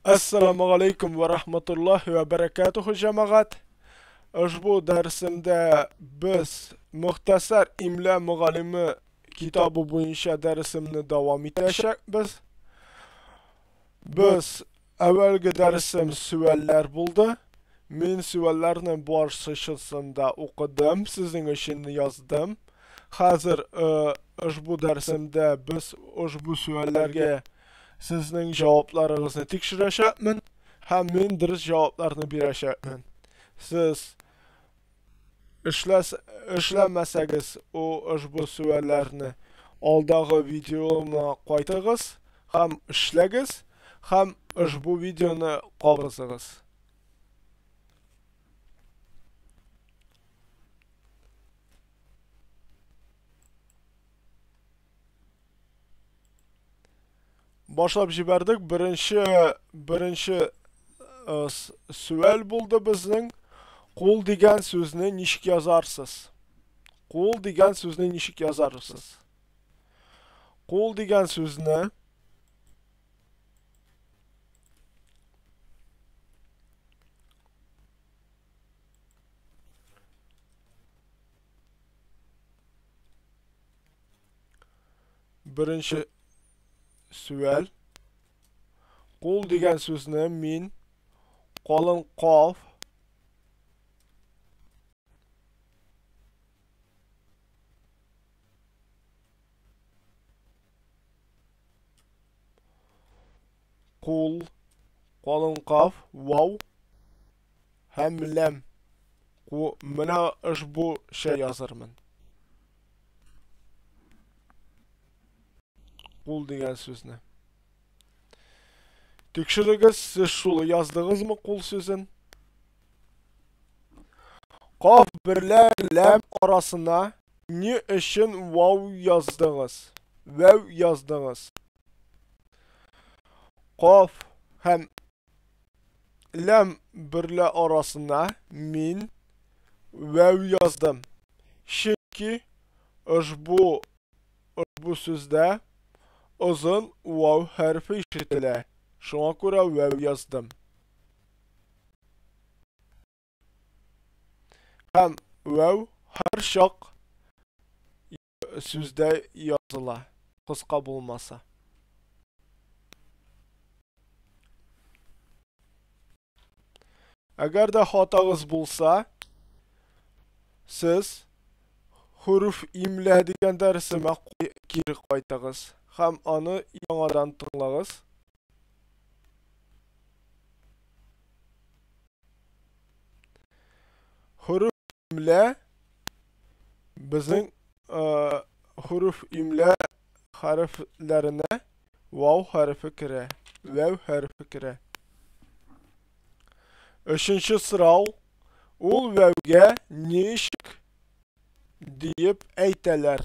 Assalamu alaikum ve rahmetullahi ve berekatuhu cemaat. Bu dersimde biz muhtasar imla muallimi kitabı boyunca dersimni devam edeceğiz. Biz evvelki dersim sualler buldu. Men suallarni boshlanishida o'qidim, sizning uchun yozdim. Hozir bu dersimde biz bu suallarga sizning javoblaringizni tekshirashyapman. Ham men durust javoblarni berashyapman. Siz ishlamasangiz bu savollarni oldagi videoni qaytag'iz, ham ishlagiz, ham bu videoni qoldirsangiz. Boshlab jibardik. Birinchi savol bo'ldi bizning. Qo'l degan so'zni nechik yozarsiz? Qo'l degan so'zni nechik yozarsiz? Qo'l degan so'zni birinchi savol. Qo'l degan so'zni men qalin qof qo'l qalin qof vav ham lam mana bu şey yozarman. Qo'l degan so'zni tekshirigiz. Siz shuni yozdingizmi qo'l so'zin? Qof bilan lam orasına ne için vav yazdınız? Vav yazdınız. Qof hem lam birla arasına men vav yazdım. Çünkü bu sözde uzun vav harfi işitilir. Şuna göre vav yazdım. Hem vav her şak sözde yazıla, kıska bulmasa. Eğer de hatanız bulsa, siz huruf imla degan dersime geri qaytagız. Hem onu yanadan tıklagız. Huruf imla bizim huruf imla harflerine vav harfi kire. Vav harfi kire. Üçüncü sırav ul vavga nechik deyip aytalar.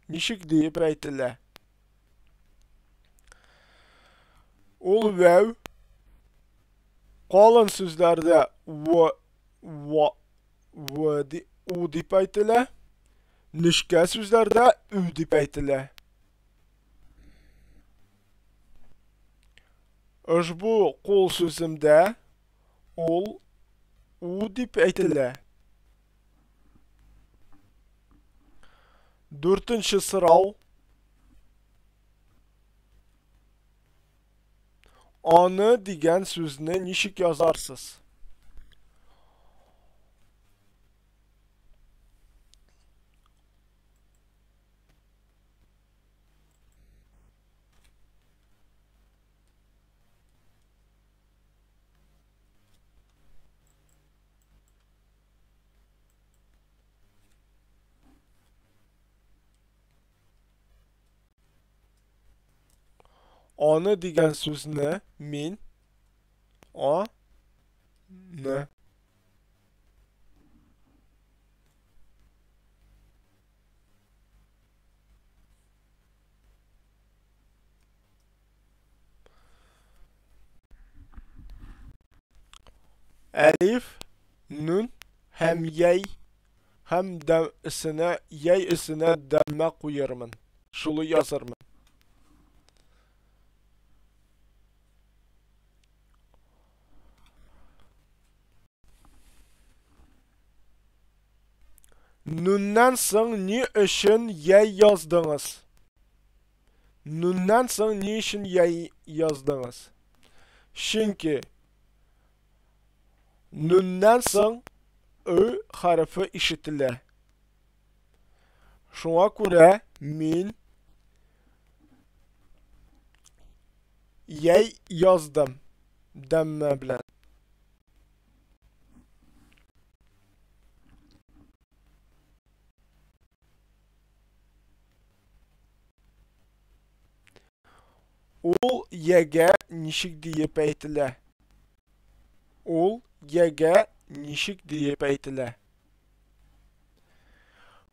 Nechik deyip aytalar. Ul vav qalin so'zlarda u deb aytalar. Nishka so'zlarda u deb aytalar. Bu qo'l so'zimda ul u deb aytalar. Dörtінші sırav anı degan so'zni nechik yozarsız? Anı degan so'zni men ne alif nun hem yay hem de yay isine demme koyarman. Şunu yazarman. Nundan so'ng ni uchun yay yozdingiz? Nundan so'ng ni uchun yay yozdingiz? Chunki nundan so'ng ö harfi ishitilar. Шуңа күрә мин яй яздым дәммә белән. Ул ягә ничек диеп әйтелә? Ул ягә ничек диеп әйтелә?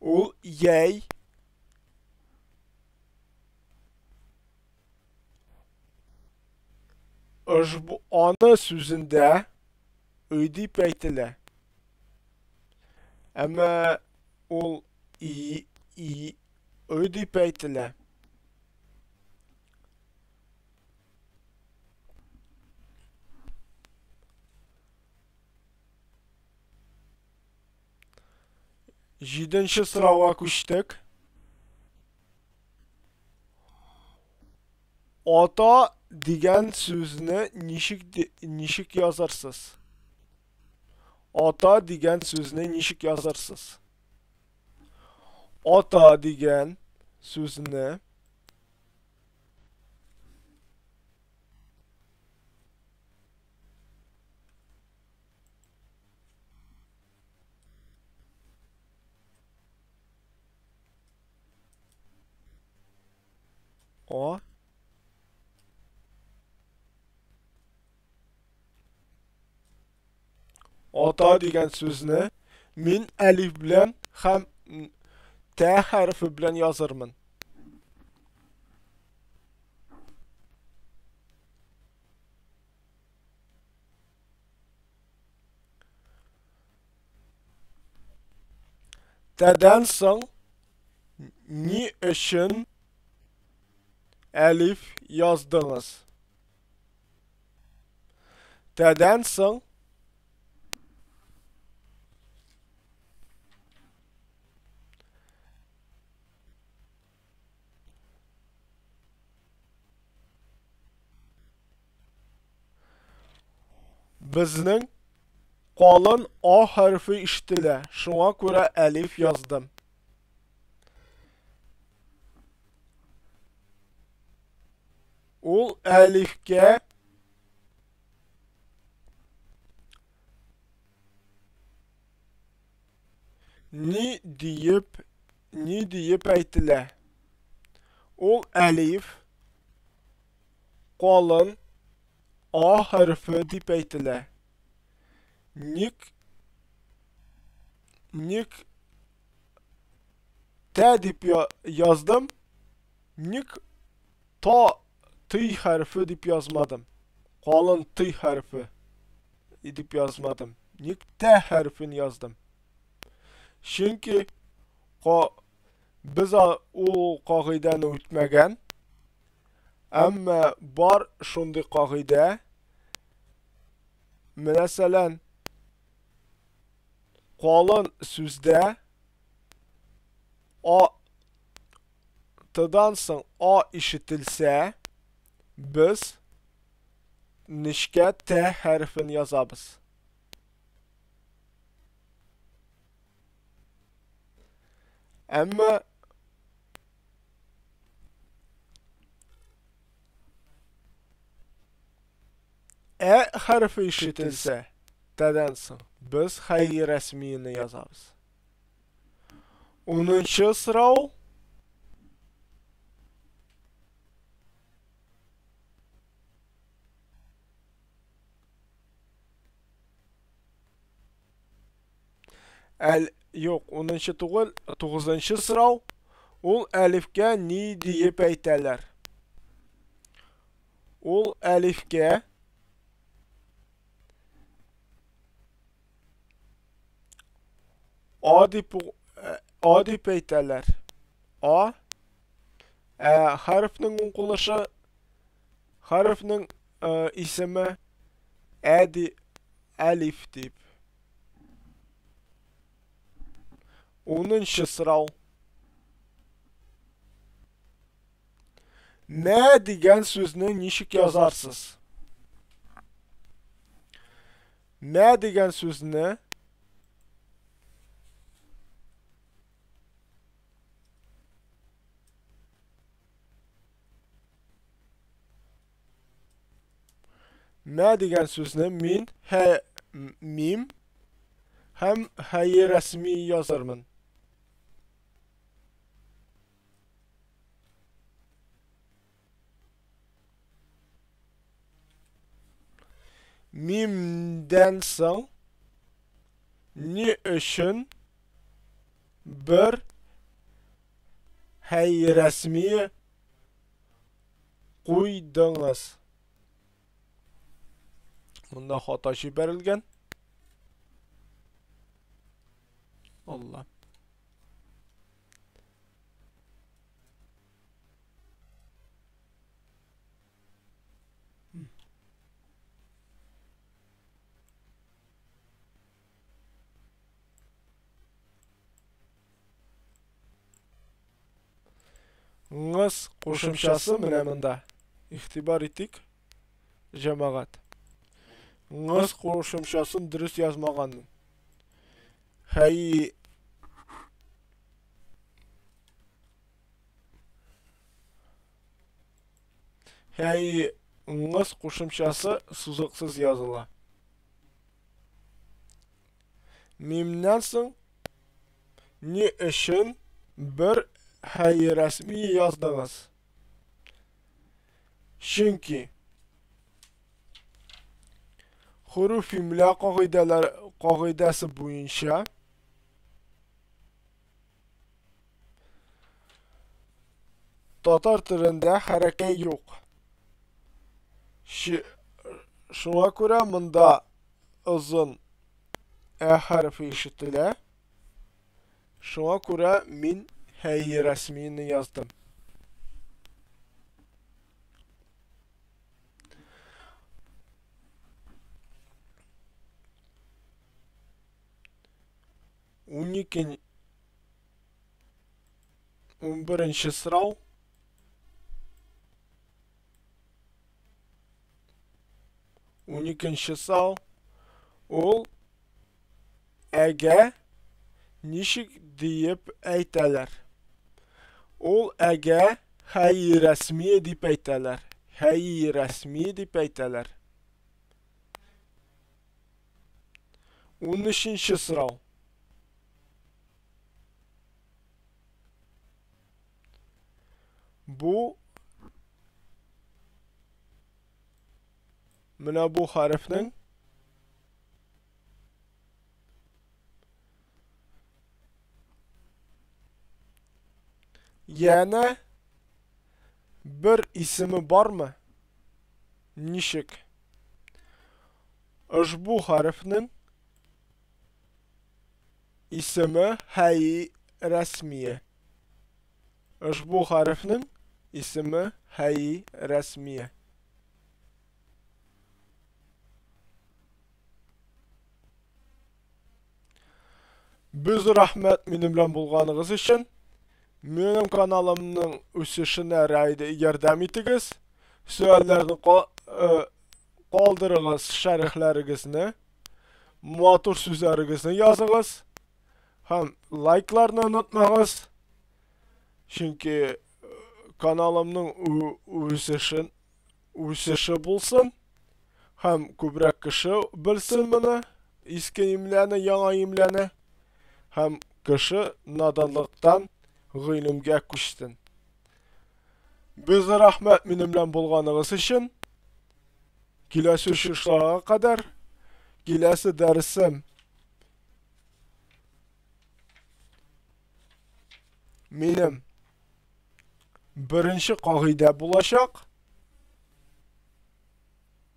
Ул яй аны сүзендә өй дип әйтелә. Әмма ул өй дип әйтелә. Җиденче сорауга күчтек. Ата дигән сүзне ничек язарсыз? Ата дигән сүзне ничек язарсыз? Ата дигән сүзне Ата дигән сүзне мин әлиф белән һәм тә хәрфе белән язырмын. Тәдән соң ни өчен әлиф яздыңыз? Тәдән соң безнең калын А хәрфе ишетелә. Шуңа күрә әлиф яздым. Ул әлифкә ни диеп әйтелә? Ул әлиф калын А хәрфе дип әйтелә. Ник тә дип яздым? Ник тый хәрфе дип язмадым? Калын тый хәрфе дип язмадым. Ник тә хәрфен яздым? Чөнки без ул кагыйдәне үтмәгән. Әмма бар шундый кагыйдә. Мәсәлән, калын сүздә тыдан соң А ишетелсә, без нечкә тә хәрфен язабыз. Әмма хәрфе ишетелсә, тәдән соң без хәйи рәсмине язабыз. 10-нчы сорау. Юк, 10-нчы түгел, 9-нчы сорау. Ул әлифкә ни диеп әйтәләр? Ул әлифкә A дип әйтәләр. Хәрфнең укылышы, хәрфнең исеме әлиф дип. 10-нчы сорау. Мә дигән сүзне ничек язарсыз? Мә дигән сүзне мин мим һәм һәйи рәсми язармын. Мимдән соң ни өчен бер һәйи рәсми куйдыңыз? Монда хата җибәрелгән. Allah. Ңыз кушымчасы менә монда. Ихтибар итик, җәмәгать. Ңыз кушымчасын дөрес язмаганмын. Һәйи ңыз кушымчасы сузыксыз языла. Мимнән соң ни өчен бер һәйи рәсми яздыңыз? Чөнки хуруф имла кагыйдәсе буенча татар телендә хәрәкәт юк. Шуңа күрә монда озын ә хәрфе ишетелә. Шуңа күрә мин һәйи рәсмине яздым. Он беренче сорау. Уникенче сорау. Ул әгә ничек диеп әйтәләр? Ул әгә һәйи рәсми дип әйтәләр. Һәйи рәсми дип әйтәләр. 13-нче сорау. Бу менә бу хәрефнең яна бер исеме бармы? Ничек? Ошбу хәрефнең исеме һәйи рәсми. Ошбу хәрефнең исеме һәйи рәсми. Без рәхмәт минем белән булганыгыз өчен. Минем каналымның үсешенә ярдәм итегез. Сөальләрне калдырыгыз, шәрехләрегезне, матур сүзләрегезне языгыз. Һәм лайкларны онытмагыз. Чөнки каналымның үсеше булсын. Һәм күбрәк кеше белсен моны, иске имләне, яңа имләне. Һәм кеше наданлыктан гыйлемгә күчсен. Без рәхмәт минем белән булганыгыз өчен. Киләсе очышларга кадәр, киләсе дәресем минем беренче кагыйдә булачак.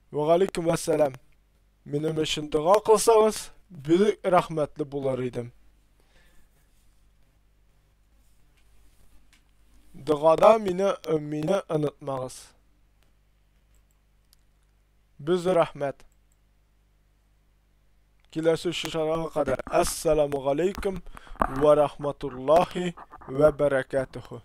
Ва галейкум ассалам. Минем өчен дуа кылсагыз, бик рәхмәтле булар идем. Дуада мине онытмагыз. Без рәхмәт. Келесі ұшышарға қадар. Ассаламу алейкум ва рахматуллахи ва баракатуху.